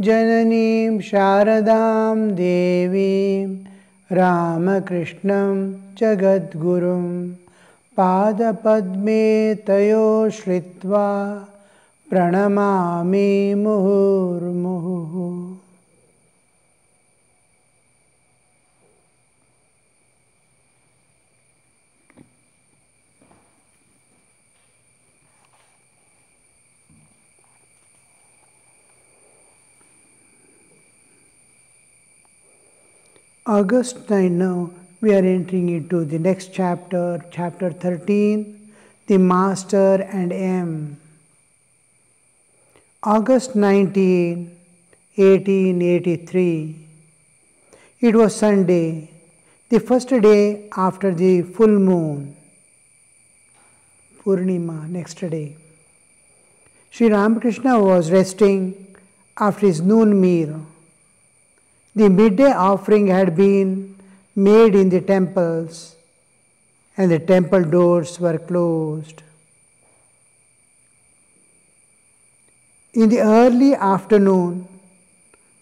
जननीं शारदां देवीं रामकृष्णं जगद्गुरुं पादपद्मे तयो श्रित्वा प्रणमामि मुहुर्मुहुः. August 9 now, we are entering into the next chapter, chapter 13, The Master and M. August 19, 1883. It was Sunday, the first day after the full moon, Purnima, next day. Sri Ramakrishna was resting after his noon meal. The midday offering had been made in the temples, and the temple doors were closed. In the early afternoon,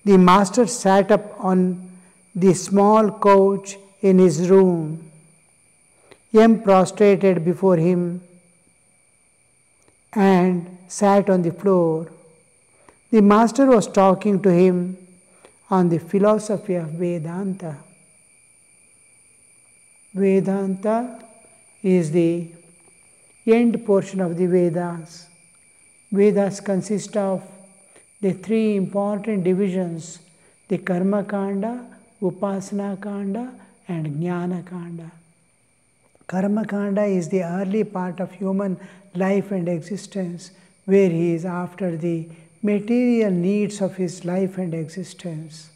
the master sat up on the small couch in his room. M prostrated before him and sat on the floor. The master was talking to him on the philosophy of Vedanta. Vedanta is the end portion of the Vedas. Vedas consist of the three important divisions, the Karma Kanda, Upasana Kanda and Jnana Kanda. Karma Kanda is the early part of human life and existence, where he is after the material needs of his life and existence.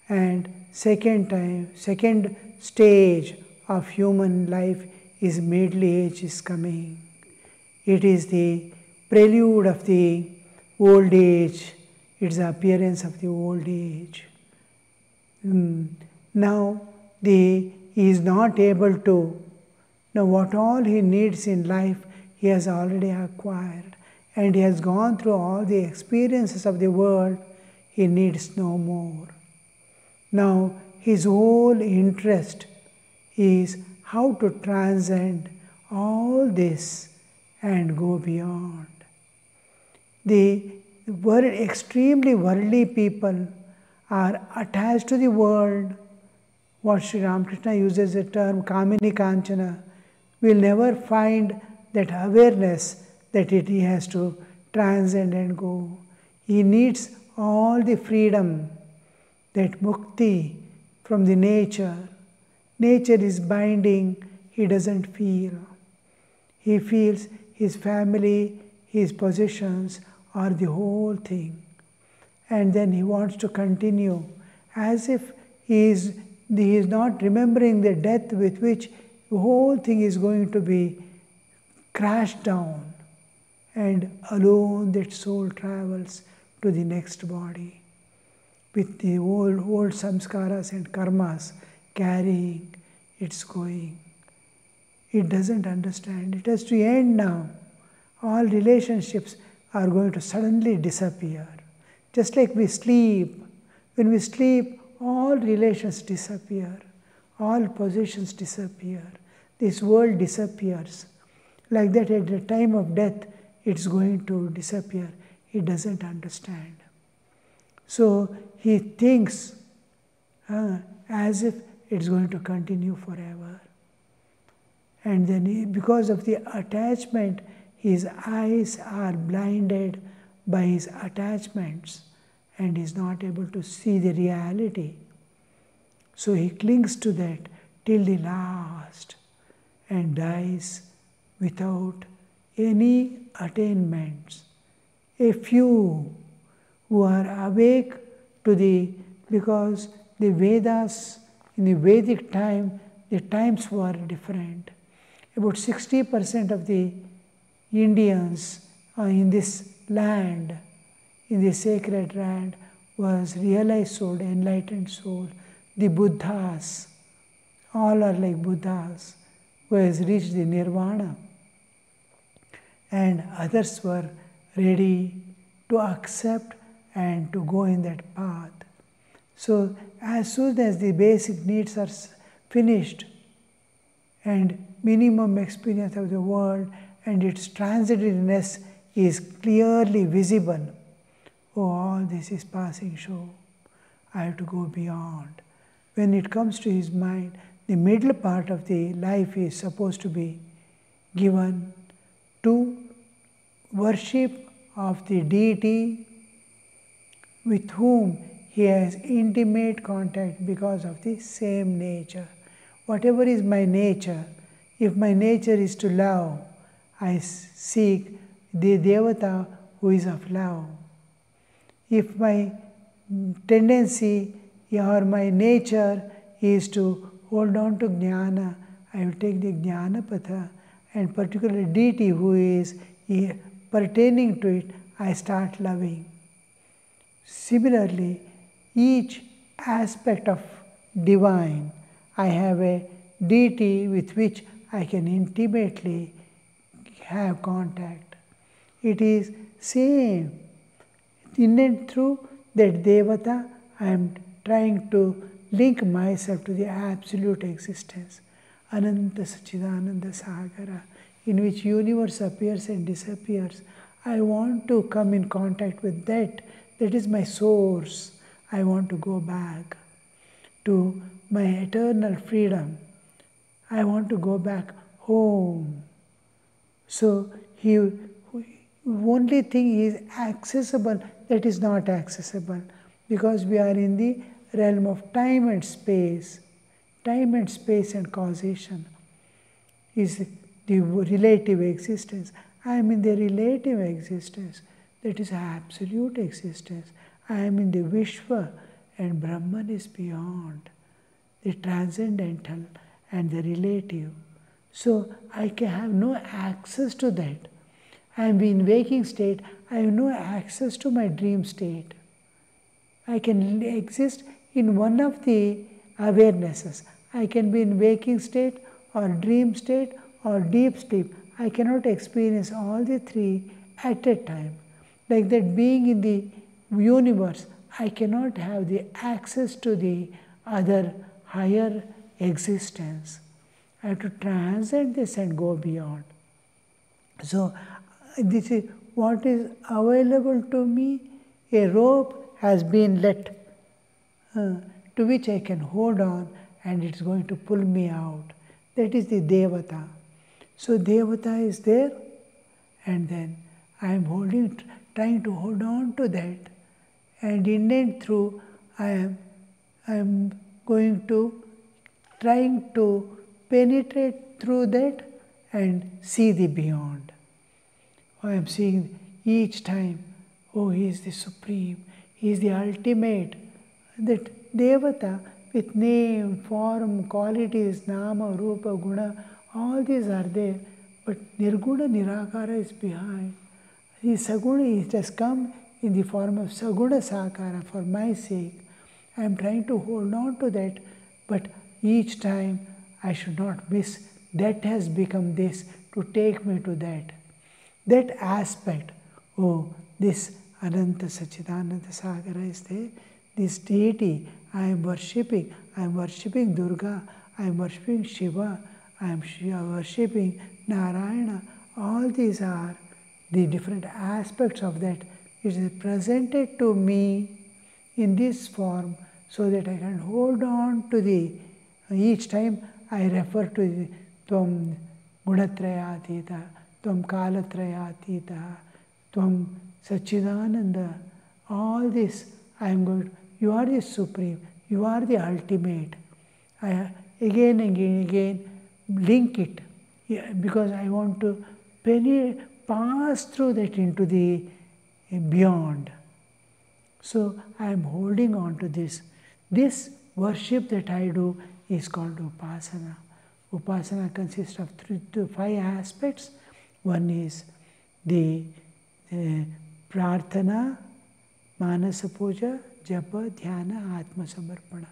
And second stage of human life is middle age is coming. It is the prelude of the old age. It's the appearance of the old age. Now he is not able to know what all he needs in life he has already acquired. And he has gone through all the experiences of the world, he needs no more. Now, his whole interest is how to transcend all this and go beyond. The extremely worldly people are attached to the world. What Sri Ramakrishna uses the term Kamini Kanchana, will never find that awareness that he has to transcend and go. He needs all the freedom, that mukti from the nature. Nature is binding, he doesn't feel. He feels his family, his possessions are the whole thing. And then he wants to continue as if he is not remembering the death with which the whole thing is going to be crashed down. And alone that soul travels to the next body with the old samskaras and karmas carrying, it's going. It doesn't understand. It has to end now. All relationships are going to suddenly disappear. Just like we sleep. When we sleep, all relations disappear. All possessions disappear. This world disappears. Like that at the time of death, it's going to disappear. He doesn't understand. So he thinks as if it's going to continue forever. And then because of the attachment, his eyes are blinded by his attachments and is not able to see the reality. So he clings to that till the last and dies without any attainments. A few who are awake to because the Vedas, in the Vedic time, the times were different. About 60% of the Indians in this land, in the sacred land, was realized soul, enlightened soul. The Buddhas, all are like Buddhas, who has reached the Nirvana. And others were ready to accept and to go in that path. So as soon as the basic needs are finished and minimum experience of the world and its transitoriness is clearly visible, oh, all this is passing show. I have to go beyond. When it comes to his mind, the middle part of the life is supposed to be given to worship of the deity with whom he has intimate contact because of the same nature. Whatever is my nature, if my nature is to love, I seek the Devata who is of love. If my tendency or my nature is to hold on to Jnana, I will take the Jnana Patha, and particularly deity who is pertaining to it, I start loving. Similarly, each aspect of divine, I have a deity with which I can intimately have contact. It is same. In and through that Devata, I am trying to link myself to the absolute existence, Ananta Sachidananda Sagara, in which universe appears and disappears. I want to come in contact with that. That is my source. I want to go back to my eternal freedom. I want to go back home. So only thing is accessible that is not accessible, because we are in the realm of time and space. Time and space and causation is the relative existence. I am in the relative existence, that is absolute existence. I am in the Vishwa, and Brahman is beyond, the transcendental and the relative. So I can have no access to that. I am in waking state, I have no access to my dream state. I can exist in one of the awarenesses. I can be in waking state or dream state or deep sleep. I cannot experience all the three at a time. Like that, being in the universe, I cannot have the access to the other higher existence. I have to transcend this and go beyond. So this is what is available to me. A rope has been let, to which I can hold on, and it's going to pull me out. That is the Devata. So Devata is there, and then I am trying to hold on to that, and in and through I am going to trying to penetrate through that and see the beyond. I am seeing each time, oh, he is the supreme, he is the ultimate. That Devata with name, form, qualities, nama, rupa, guna, all these are there, but Nirguna Nirakara is behind. The Saguna, it has come in the form of Saguna Sakara for my sake. I am trying to hold on to that, but each time I should not miss. That has become this to take me to that. That aspect, oh, this Ananta Sachidananda Sagara is there. This deity I am worshipping Durga, I am worshipping Shiva, I am worshipping Narayana. All these are the different aspects of that. It is presented to me in this form so that I can hold on to each time I refer to the Tvam Gunatrayatita, Tvam Kalatrayatita, Tvam Sachidananda. All this I am going to, you are the supreme, you are the ultimate. I again and again link it, because I want to pass through that into the beyond. So I am holding on to this. This worship that I do is called Upasana. Upasana consists of 3 to 5 aspects. One is the Prarthana, Manasa Puja, Japa, Dhyana, Atma Samarpana.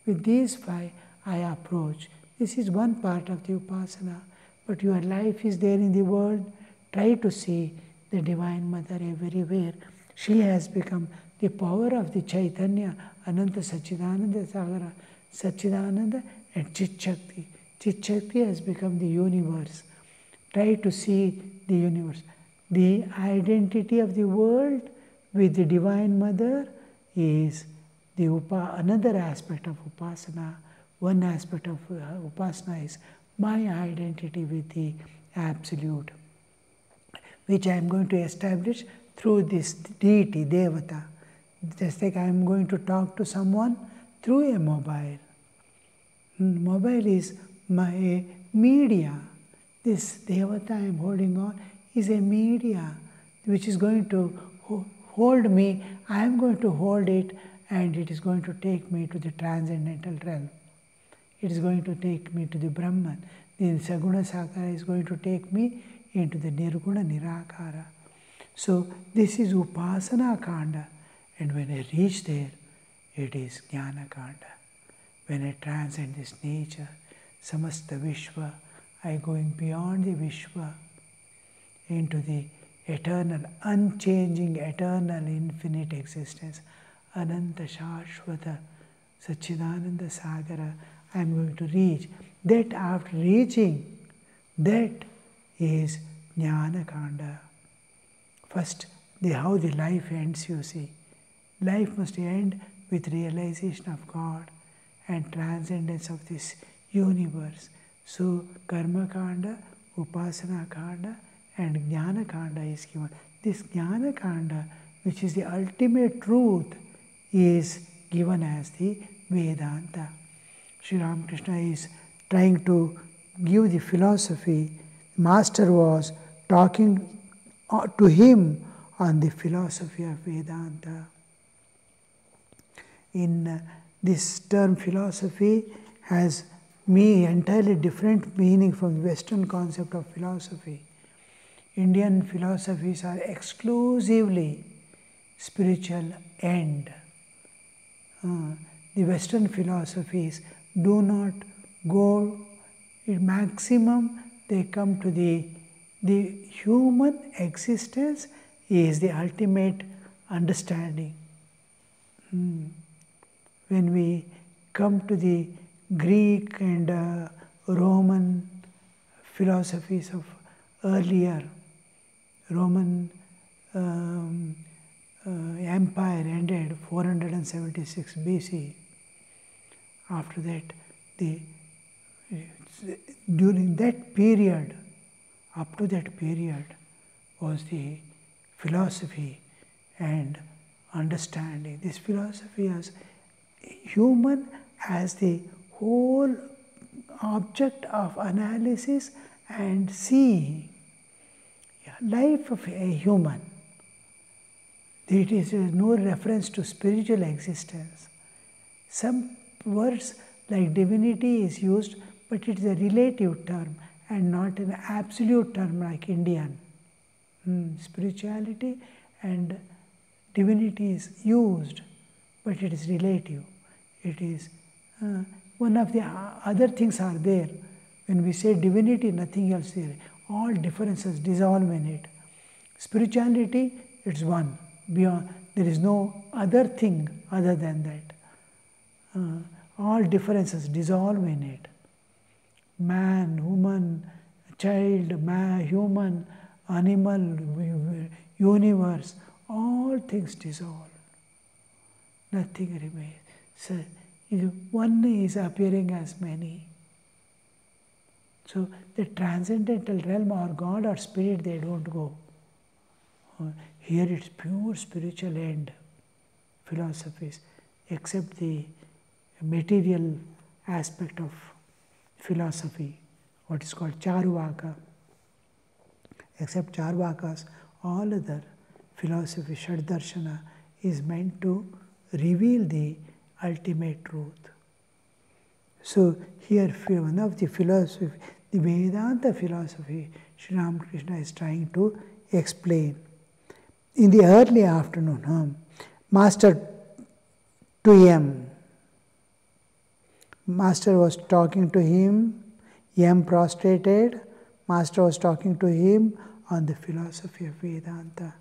With these 5 I approach. This is one part of the Upasana, but your life is there in the world. Try to see the Divine Mother everywhere. She has become the power of the Chaitanya, Ananta Satchidananda Sagara, Satchidananda and Chit Shakti. Chit Shakti has become the universe. Try to see the universe. The identity of the world with the Divine Mother is the another aspect of Upasana. One aspect of Upasana is my identity with the Absolute, which I am going to establish through this deity, Devata. Just like I am going to talk to someone through a mobile. Mobile is my media. This Devata I am holding on is a media which is going to hold me. I am going to hold it, and it is going to take me to the transcendental realm. It is going to take me to the Brahman. The Saguna Sakara is going to take me into the Nirguna Nirakara. So this is Upasana Kanda, and when I reach there, it is Jnana Kanda. When I transcend this nature, Samasta Vishwa, I going beyond the Vishwa into the eternal, unchanging, eternal, infinite existence. Ananta Shashvata Satchidananda Sagara, I am going to reach. That after reaching, that is Jnana Kanda. First, how the life ends, you see. Life must end with realization of God and transcendence of this universe. So, Karma Kanda, Upasana Kanda, and Jnana Kanda is given. This Jnana Kanda, which is the ultimate truth, is given as the Vedanta. Sri Ramakrishna is trying to give the philosophy. Master was talking to him on the philosophy of Vedanta. In this term philosophy has entirely different meaning from the Western concept of philosophy. Indian philosophies are exclusively spiritual end. The Western philosophies do not go, in maximum they come to the human existence is the ultimate understanding. When we come to the Greek and Roman philosophies of earlier, Roman Empire ended 476 BC. After that, during that period, up to that period, was the philosophy and understanding. This philosophy as human as the whole object of analysis and seeing. Life of a human. It is no reference to spiritual existence. Some words like divinity is used, but it is a relative term and not an absolute term like Indian. Spirituality and divinity is used, but it is relative. It is one of the other things are there. When we say divinity, nothing else there. All differences dissolve in it. Spirituality, it's one. Beyond, there is no other thing other than that. All differences dissolve in it. Man, woman, child, man, human, animal, universe, all things dissolve. Nothing remains. So, one is appearing as many. So, the transcendental realm or God or spirit, they don't go. Here it's pure spiritual end philosophies, except the material aspect of philosophy, what is called Charvaka. Except Charvakas, all other philosophy, Shaddarshana, is meant to reveal the ultimate truth. So here one of the philosophy, the Vedanta philosophy, Sri Ramakrishna is trying to explain. In the early afternoon, Master to M. Master was talking to him, M prostrated, Master was talking to him on the philosophy of Vedanta.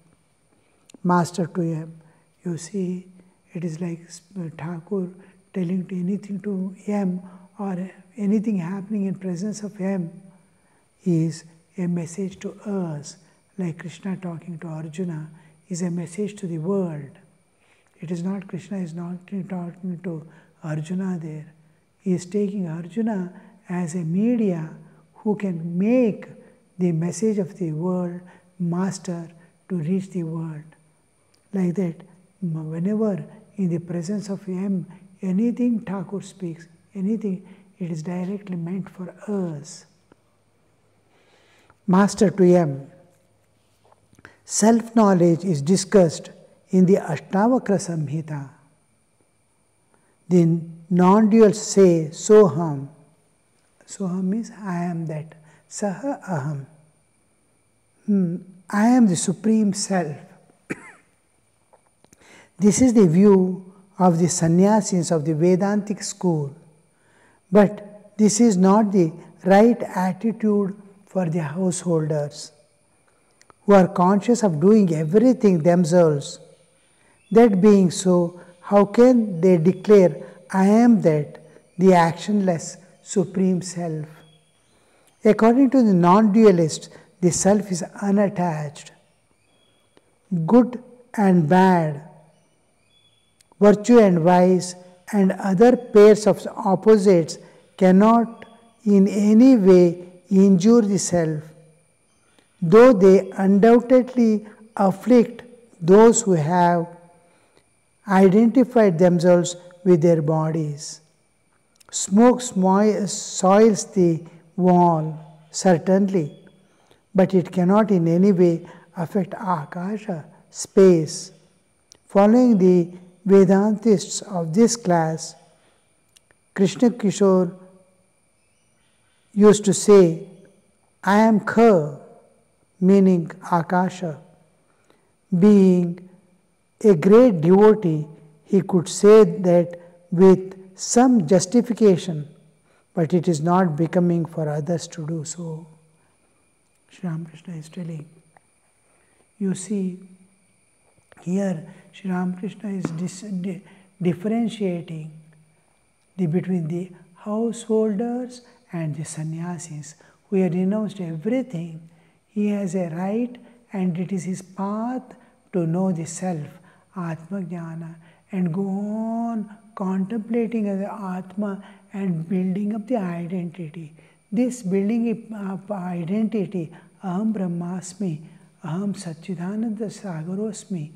Master to M. You see, it is like Thakur telling to anything to M or anything happening in presence of M is a message to us, like Krishna talking to Arjuna is a message to the world. It is not Krishna is not talking to Arjuna there. He is taking Arjuna as a media who can make the message of the world master to reach the world. Like that, whenever in the presence of M, anything Thakur speaks, anything, it is directly meant for us. Master to M. Self-knowledge is discussed in the Ashtavakra Samhita. The non-duals say Soham. Soham means I am that. Saha Aham. I am the Supreme Self. This is the view of the sannyasis of the Vedantic school. But this is not the right attitude for the householders who are conscious of doing everything themselves. That being so, how can they declare, I am that, the actionless Supreme Self? According to the non-dualist, the Self is unattached. Good and bad, virtue and vice, and other pairs of opposites cannot in any way injure the Self, though they undoubtedly afflict those who have identified themselves with their bodies. Smoke soils the wall, certainly, but it cannot in any way affect Akasha, space. Following the Vedantists of this class, Krishna Kishore used to say, I am Kha, meaning Akasha. Being a great devotee, he could say that with some justification, but it is not becoming for others to do so. Sri Ramakrishna is telling. You see, here Sri Ramakrishna is differentiating between the householders and the sannyasis who have renounced everything. He has a right, and it is his path to know the Self, Atma Jnana, and go on contemplating as Atma and building up the identity. This building up identity, Aham Brahmasmi, Aham Satchidananda Sagarosmi,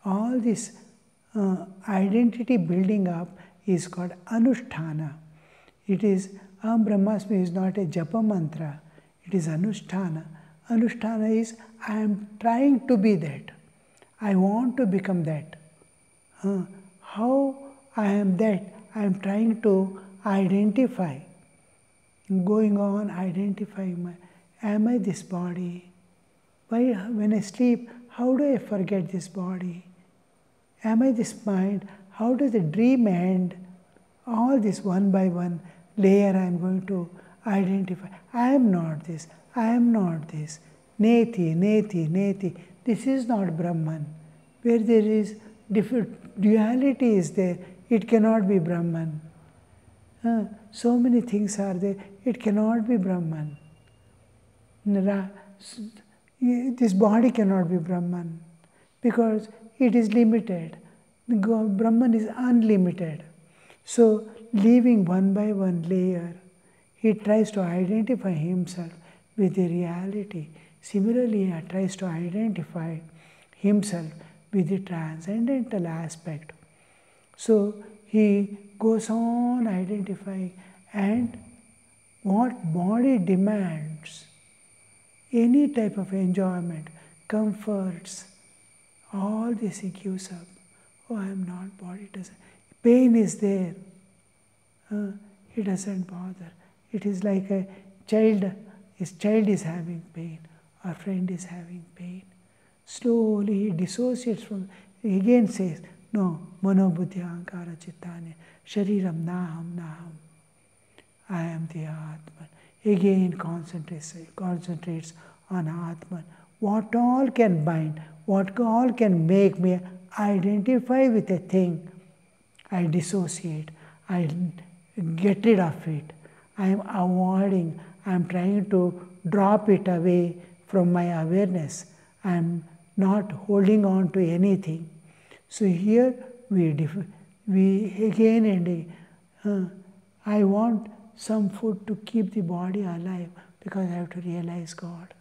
all this identity building up is called Anusthana. It is, Aham Brahmasmi is not a japa mantra, it is Anusthana. Anusthana is, I am trying to be that. I want to become that. How I am that? I am trying to identify. Going on identifying, am I this body? Why, when I sleep, how do I forget this body? Am I this mind? How does the dream end? All this one by one layer I am going to identify. I am not this. I am not this. Neti, neti, neti. This is not Brahman. Where there is duality is there, it cannot be Brahman. So many things are there, it cannot be Brahman. This body cannot be Brahman because it is limited. Brahman is unlimited. So, leaving one by one layer, he tries to identify himself with the reality. Similarly, he tries to identify himself with the transcendental aspect. So, he goes on identifying, and what body demands, any type of enjoyment, comforts, all this he gives up. Oh, I am not, body doesn't. Pain is there. He doesn't bother. It is like a child, his child is having pain, our friend is having pain. Slowly he dissociates from, he again says, no, mano buddhi ahankara chittane, shariram naham naham. I am the Atman. Again concentrates on Atman. what all can bind, what all can make me identify with a thing. I dissociate, I get rid of it, I am avoiding, I am trying to drop it away from my awareness. I am not holding on to anything. So here we again and I want some food to keep the body alive because I have to realize God.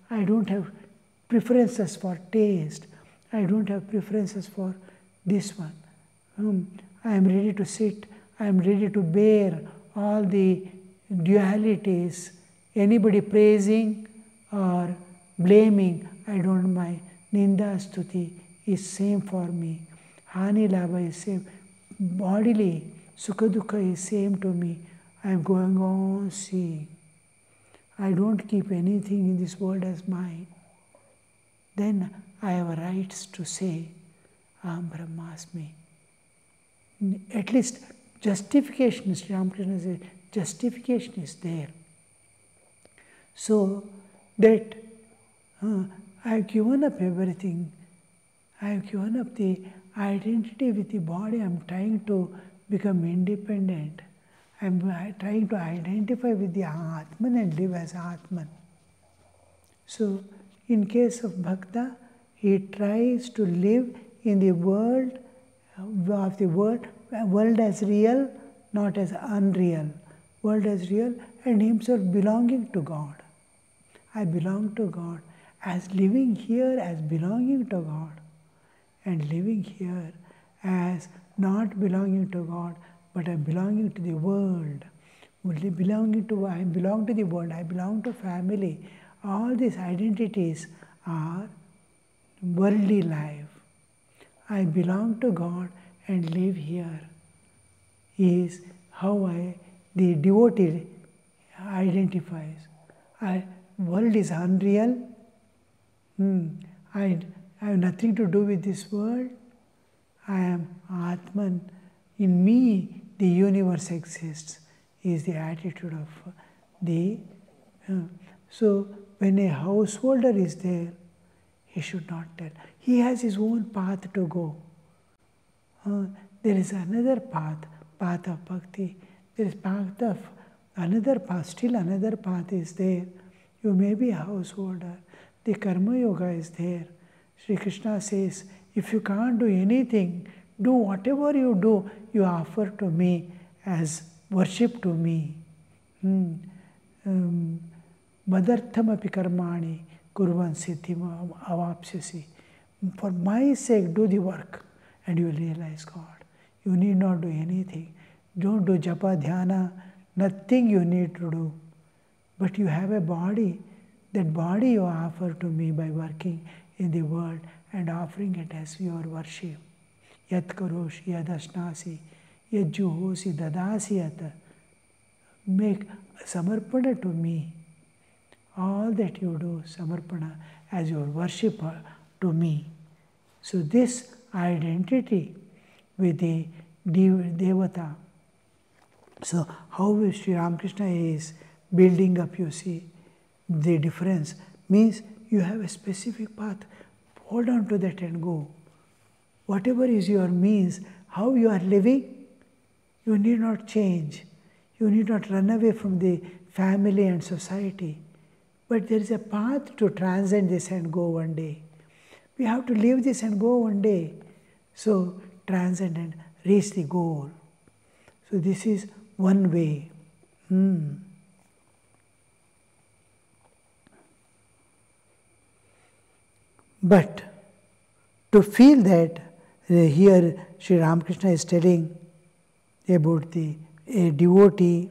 I don't have preferences for taste. I don't have preferences for this one. I am ready to sit. I am ready to bear all the dualities. Anybody praising or blaming, I don't mind. Ninda Stuti is same for me. Hani Labha is same. Bodily, Sukha Dukha is same to me. I am going on seeing. I don't keep anything in this world as mine. Then I have rights to say, Aham Brahmasmi. At least justification, Sri Ramakrishna says, justification is there. So that I have given up everything. I have given up the identity with the body. I am trying to become independent. I am trying to identify with the Atman and live as Atman. So in case of Bhakta, he tries to live in the world of the world as real, not as unreal. World as real and himself belonging to God. I belong to God. As living here as belonging to God and living here as not belonging to God, but I am belonging to the world. I belong to the world, I belong to family. All these identities are worldly life. I belong to God and live here is how the devotee identifies. World is unreal. I have nothing to do with this world. I am Atman. In me, the universe exists, is the attitude of the. So, when a householder is there, he should not tell. He has his own path to go. There is another path of bhakti. There is path of another path, still another path is there. You may be a householder. The Karma Yoga is there. Sri Krishna says, if you can't do anything, do whatever you do, you offer to me as worship to me. Madartham api karmani kurvan siddhim avapsyasi. For my sake, do the work and you will realize God. You need not do anything. Don't do japa, dhyana, nothing you need to do. But you have a body. That body you offer to me by working in the world and offering it as your worship. Yat karoshi, yad ashnasi, yad juhosi, dadasi yat. Make samarpana to me. All that you do, samarpana, as your worship to me. So this identity with the Devata. So how Sri Ramakrishna is building up, you see, the difference means you have a specific path. Hold on to that and go. Whatever is your means, how you are living, you need not change. You need not run away from the family and society. But there is a path to transcend this and go one day. We have to leave this and go one day. So transcend and reach the goal. So this is one way. But to feel that, here Sri Ramakrishna is telling about a devotee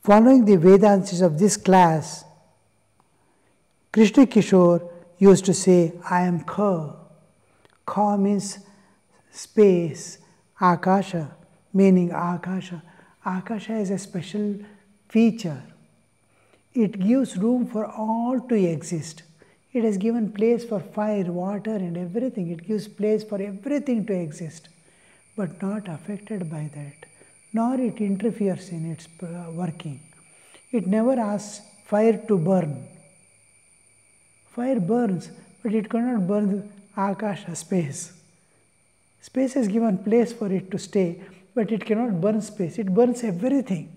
following the Vedantas of this class. Krishna Kishore used to say, I am Kha. Kha means space, Akasha, meaning Akasha. Akasha is a special feature. It gives room for all to exist. It has given place for fire, water and everything. It gives place for everything to exist, but not affected by that, nor it interferes in its working. It never asks fire to burn. Fire burns, but it cannot burn Akasha, space. Space has given place for it to stay, but it cannot burn space. It burns everything,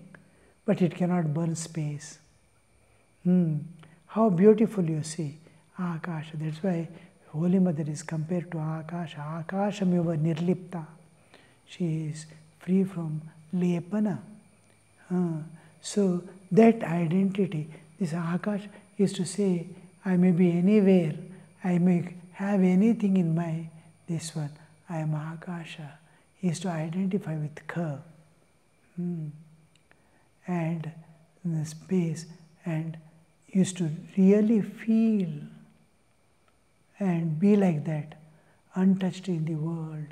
but it cannot burn space. How beautiful you see Akasha. That's why Holy Mother is compared to Akasha. Akashameva nirlipta. She is free from lepana. So that identity, this Akash is to say, I may be anywhere, I may have anything in my this one. I am Akasha. He is to identify with Ka. And in the space, and used to really feel and be like that, untouched in the world,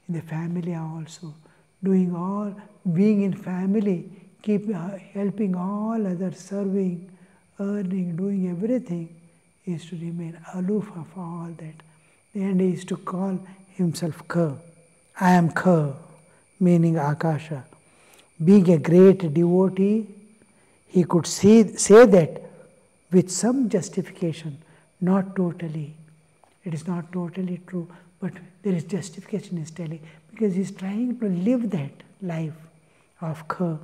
in the family also, doing all, being in family, keep helping all others, serving, earning, doing everything, is to remain aloof of all that. And he is to call himself Ka. I am Ka, meaning Akasha. Being a great devotee, he could say that with some justification, not totally. It is not totally true, but there is justification he is telling, because he is trying to live that life of Ka.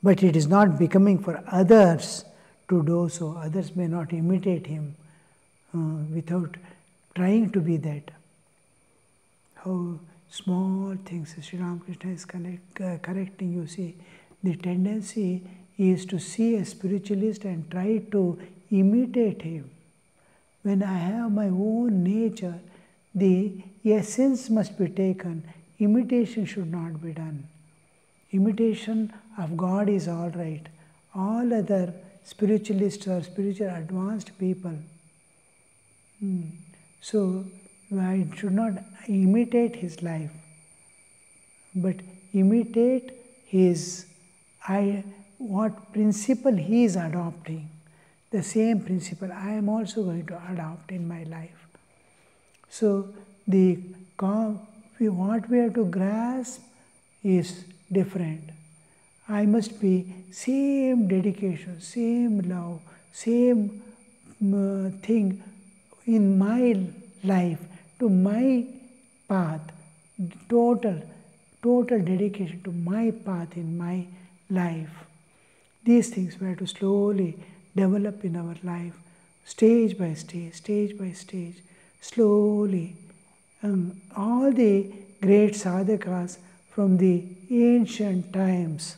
But it is not becoming for others to do so. Others may not imitate him without trying to be that. How small things Sri Ramakrishna is correcting, you see. The tendency is to see a spiritualist and try to imitate him. When I have my own nature, the essence must be taken. Imitation should not be done. Imitation of God is all right. All other spiritualists or spiritual advanced people. So I should not imitate his life, but imitate his, what principle he is adopting. The same principle I am also going to adopt in my life. So what we have to grasp is different. I must be same dedication, same love, same thing in my life, to my path, total dedication to my path in my life. These things we have to slowly develop in our life, stage by stage, slowly. All the great sadhakas from the ancient times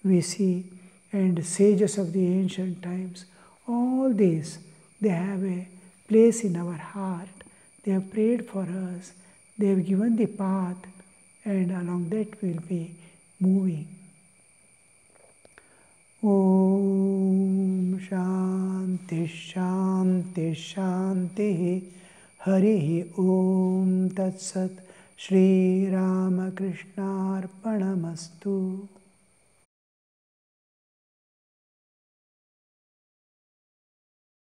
we see, and sages of the ancient times, all these, they have a place in our heart. They have prayed for us, they have given the path, and along that we will be moving. Om Shanti Shanti Shanti. Harihi Om Tat Sat. Shri Ramakrishna Arpanamastu.